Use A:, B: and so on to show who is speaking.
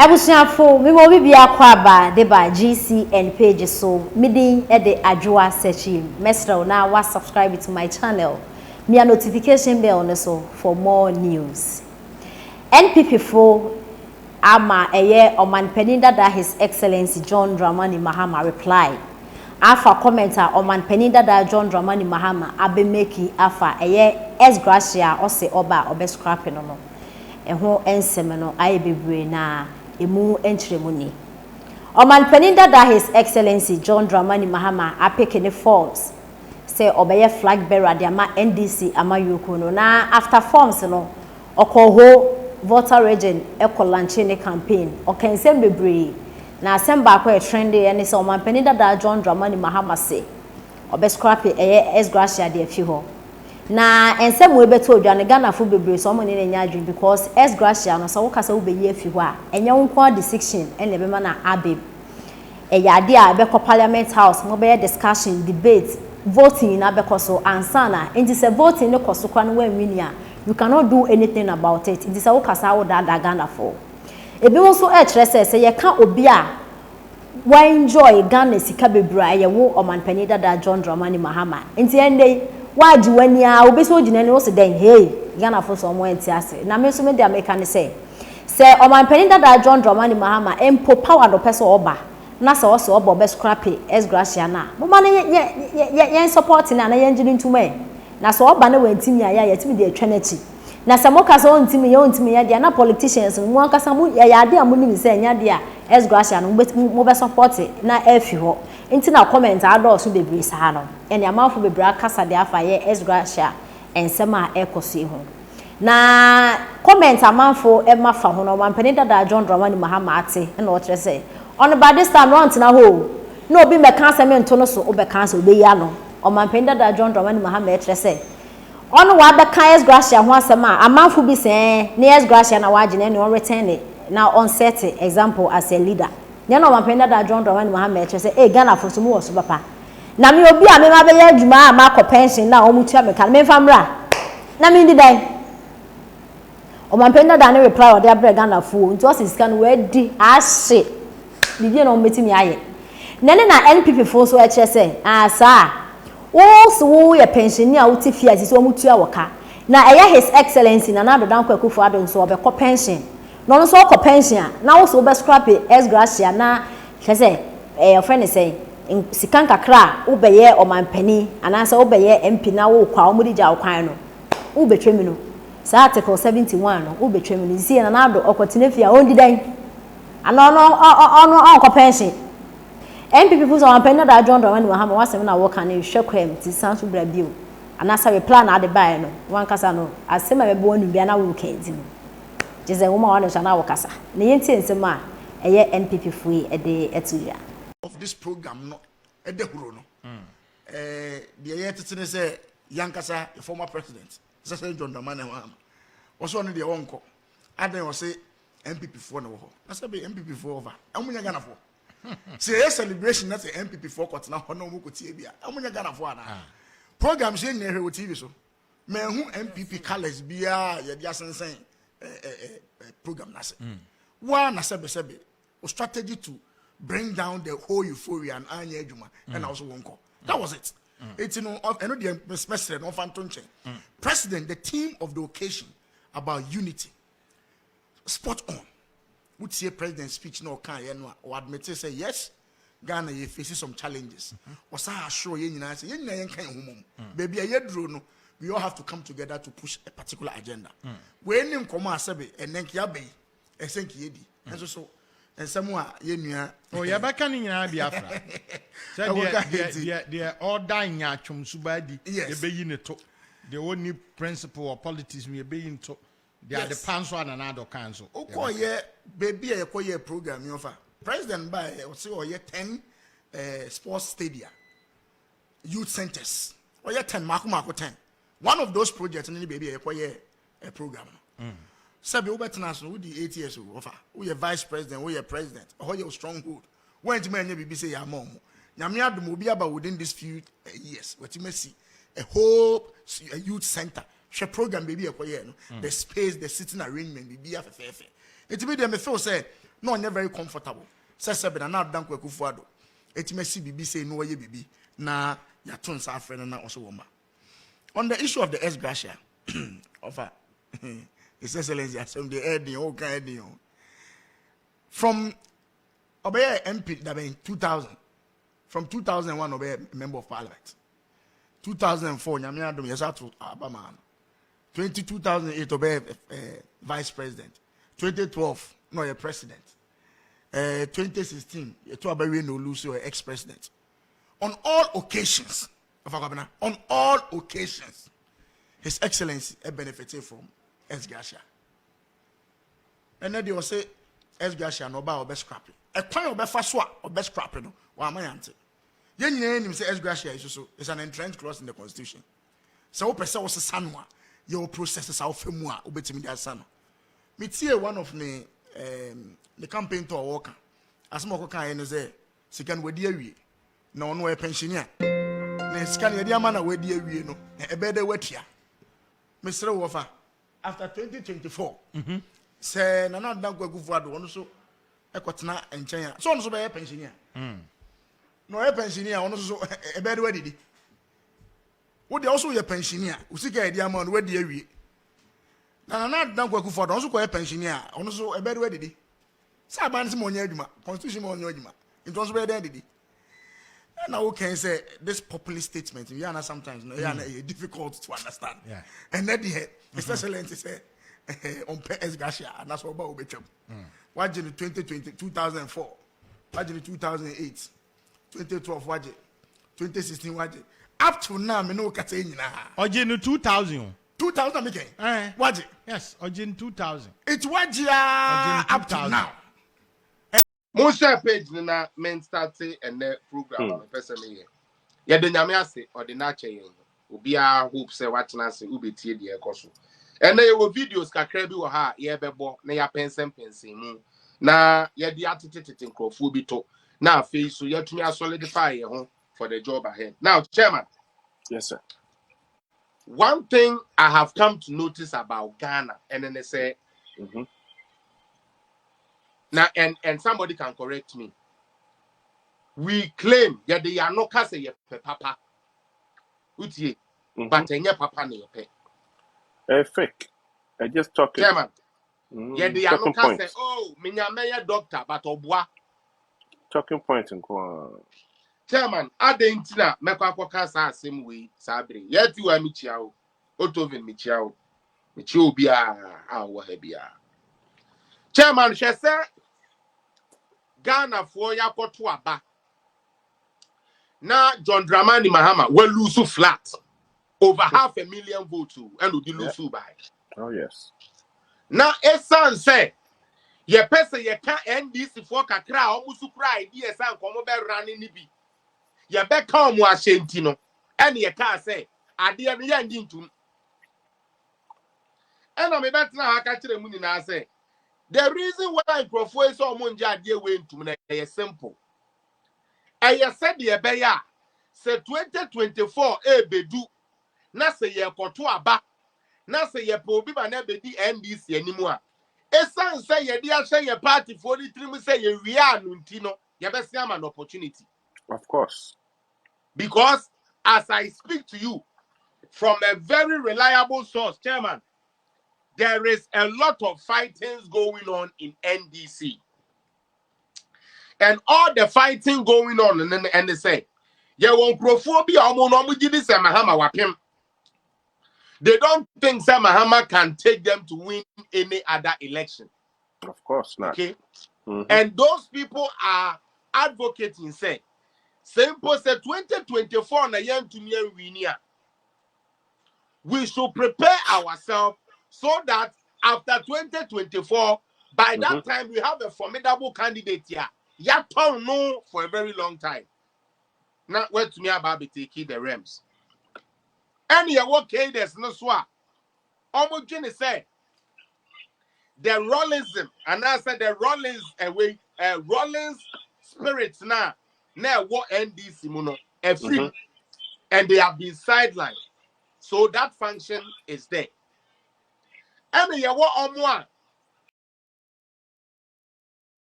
A: Ebusuafo me mo bibi akwa ba de ba GCN page so midin e de adwoa searching mesro na wa subscribe to my channel me a notification bell ne so for more news. NPP4 ama eye omanpanin dada His Excellency John Dramani Mahama reply afa commenter omanpanin dada John Dramani Mahama abemeki afa eye esgracia ose oba obescrap no eho ensem no aye bebre na emu entremuni omanpanin dada His Excellency John Dramani Mahama apekene forms say obeye flag bearer de ama NDC ama yoko no na after forms no okoho voter region eco-launching campaign okensem bebre na assemble akwa trendy ene se omanpanin dada John Dramani Mahama se obescrap esgracia de afi ho na ensem we beto odwane Ghana fo bebre so mo ne nya adwin because esgracia no so wokasa wo beyi afi ho a enye wonko decision ene be ma na abem yade a be parliament house mo be discussion debate voting na be so ansana enti se voting ne koso kwa no wan win a you cannot do anything about it. It is a wokasa wo da Ghana for ebi won so e kire se ye ka obi a wa enjoy Ghana sika bebra ye wo omanpanin dada John Dramani Mahama enti ende waji wani a obi so gina ne wo se den hey Ghana for so mo enti ase na me so me de America ne se omanpanin dada John Dramani Mahama empo power do person oba na se wo se oba be scrap esgracia na mo ma ne ye support na ye ngiri ntuma na so oba na wantimi aya yatimi de atwanechi na se mo kasa ontimi ya de na politicians mo kasa mo ya de amu ni se nya de a esgracia no mo be support na afi ho nti na comment ado so bebre sa no ene amafo bebre akasa de afa ye esgracia ensema ekosi ho na comment amafo e mafa ho no mampani dada John Dramani Mahama ate na o kire se on by this time run na ho no obi me kan se me nto no so obe kan se obe ya no o mampani dada John Dramani Mahama e kire se on wa be kan esgracia ho asema amafo bi se na esgracia na waje na on return na on set example as a leader na no mampani dada John Dramani Mahama e kire se Ghana for so mo wo so papa na me obi a me ma be ya adwuma a ma ko pension na o mutua me kan me famra na me ndi dai omanpanin dada ne reply o de abre Ghana fu nti o scan we di ahye bibie na o metimi aye nene na NPP fo so e kire se asa wo so wo ye pensioner wo ti fia so mutua woka na eye His Excellency na do dan kwakufu ado so be ko pension no so ko pension na wo so be scrap esgracia na kire se your friend say sikan kakra wo be ye omanpanin anasa wo be ye MP na wo kwa wo mudi ja wo kwan no wo betwemi no sa article 71 no wo betwemi no zi na do okotinefia ondi dan ano ko pension NPP people so omanpanin da John Dramani Mahama wasem na wo kan ne hwekwem ti sanso bra bio anasa we plan na de buy no wan kasa no asema be bo nu bia na wo kan di no jeze wo ma wa no sha na wo kasa ne yenti ensema eye NPP fu e de etuya
B: of this program no e de huro no the ye titine say yankasa the former president Sir John Dramani Mahama was one de wonko adan wo say MPP4 no ho na say be MPP4 over amunya Ghana for say a celebration na say MPP4 kwatna ho no mu kotie bia amunya Ghana for ana program she ne hwe TV so me hu MPP colors bia ye dia sensen program na say wa na sebe strategy to bring down the whole euphoria and anya adwuma and also wonko that was it. It's you know the president of Antonchen. President, the theme of the occasion about unity. Spot on. Would see a president's speech no can or admit say yes, Ghana you facing some challenges. Was I sure you say baby a year no, we all have to come together to push a particular agenda. When you come sebe and then kiabe esenki and so and someone yenya
C: oh ya baka ni nyina biafra say the order nya atwom subadi e beyi ne to the only principle of politics me beyi to they are the panso and another council
B: okoye baby e koye program yofa president by say oye 10 sports stadia youth centers oye 10 mako 10 one of those projects ni baby e koye a program Sabi Ubetina so the 8 years over. We are vice president, we are president. How your stronghold. When you may be say your mom. Namia do mobile about within these few years. What you may see a whole youth center. She program baby a the space, the sitting arrangement be a fair. It be them feel say no one very comfortable. Sese be na na dan kwaku fuado. Etime si bibi say no ye bibi na ya ton sa friend na also woma. On the issue of the S Gracia of His Excellency asem the heading o kan heading from obey MP that in 2000 from 2001 obey member of parliament 2004 nyame adom yesa to Abama 2008 obey vice president 2012 no your president 2016 to obey no lose your ex-president on all occasions on all occasions His Excellency benefited from S Gracia and then they will say S Gracia no ba obe scrapping e kwan obe fa so a obe scrapping no wa mayante yen nyina nim say S Gracia is so it's an entrenched clause in the constitution so wo pese wo sesa no a your processes are famu a obetimi dia sa no me tie one of the campaign to worker asmo ko kan yen say sikan wadi awie na ono e pensioner na sikan yedi ama na wadi awie no e be de watia Mr. Wofa after 2024 say na na dan kwagu fuado ono so ekotena enchen ya so ono so be pensioner no e pensioner ono so e be de wadidi wo de also ye pensioner usika e di ama no wadi awie na dan kwagu fuado ono so ko e pensioner ono so e be de wadidi sa ban se mo nya adwuma constitution mo nya adwuma into so be de didi and I can say this populist statement, yeah, sometimes difficult to understand.
C: Yeah.
B: And then especially to say on PS Gracia, and that's what about Obecham. Watching the 2020, 2004, watching the 2008, 2012, watching 2016, watching up to now, me no catching now.
C: Ojin 2000.
B: 2000 again. Watching.
C: Yes, Ojin 2000.
B: It's watching up to now.
D: Most page na men start and the program on person here. Ya de nyame ase or the nature yen. Obi a hope say what na say ubetie de ekoso. And na your videos kakra bi wo ha ye bebo na ya pensen mu. Na ye de atete nkrofo bi to. Na afei so ya tumi solidify ye ho for the job ahead. Now, Chairman.
E: Yes, sir.
D: One thing I have come to notice about Ghana, and then they say, now, and somebody can correct me. We claim that they are not case ye papa. Utie, but enye papa ne pe.
E: Fake. I just talking.
D: Chairman. Yeah, they are not case. Oh, minyame doctor, but obwa.
E: Talking point in Kwan.
D: Chairman, adentina mekwa kwaka sa asem we sabre. Yeti wa michiao. Otovin michiao. Michio bia a wo ha bia. Chairman, she say Ghana for ya koto aba. Na John Dramani Mahama will lose flat over 500,000 votes and would lose by.
E: Oh yes.
D: Now Esan say ye person ye can't NDC for kakra almost cry idea san come be running nibi. Ye be come wa shentino and ye can say adie no ye ndintum. And I'm about to ha ka kire mu ni na say the reason why Crawford is so much idea way to is simple. I said the beya say 2024 bedu na say ye koto aba na say ye po bi ba na bedi NDC animu a esan say ye dia hye ye party for the trim say ye wi anu ntino ye be see am an opportunity.
E: Of course.
D: Because as I speak to you from a very reliable source, Chairman, there is a lot of fightings going on in NDC. And all the fighting going on, and they say, yeah, they don't think Mahama can take them to win any other election.
E: Of course not.
D: Okay? And those people are advocating, say, simple say 2024 na yen to near winia. We should prepare ourselves so that after 2024, by that time, we have a formidable candidate here. Ya don't know for a very long time. Now, where to me about taking the Rams. And you okay, there's no swap. Almost Jenny said the Rollinsm, and I said the Rollins away, Rollins spirits now what NDC Muno, free, and they have been sidelined. So that function is there. And you what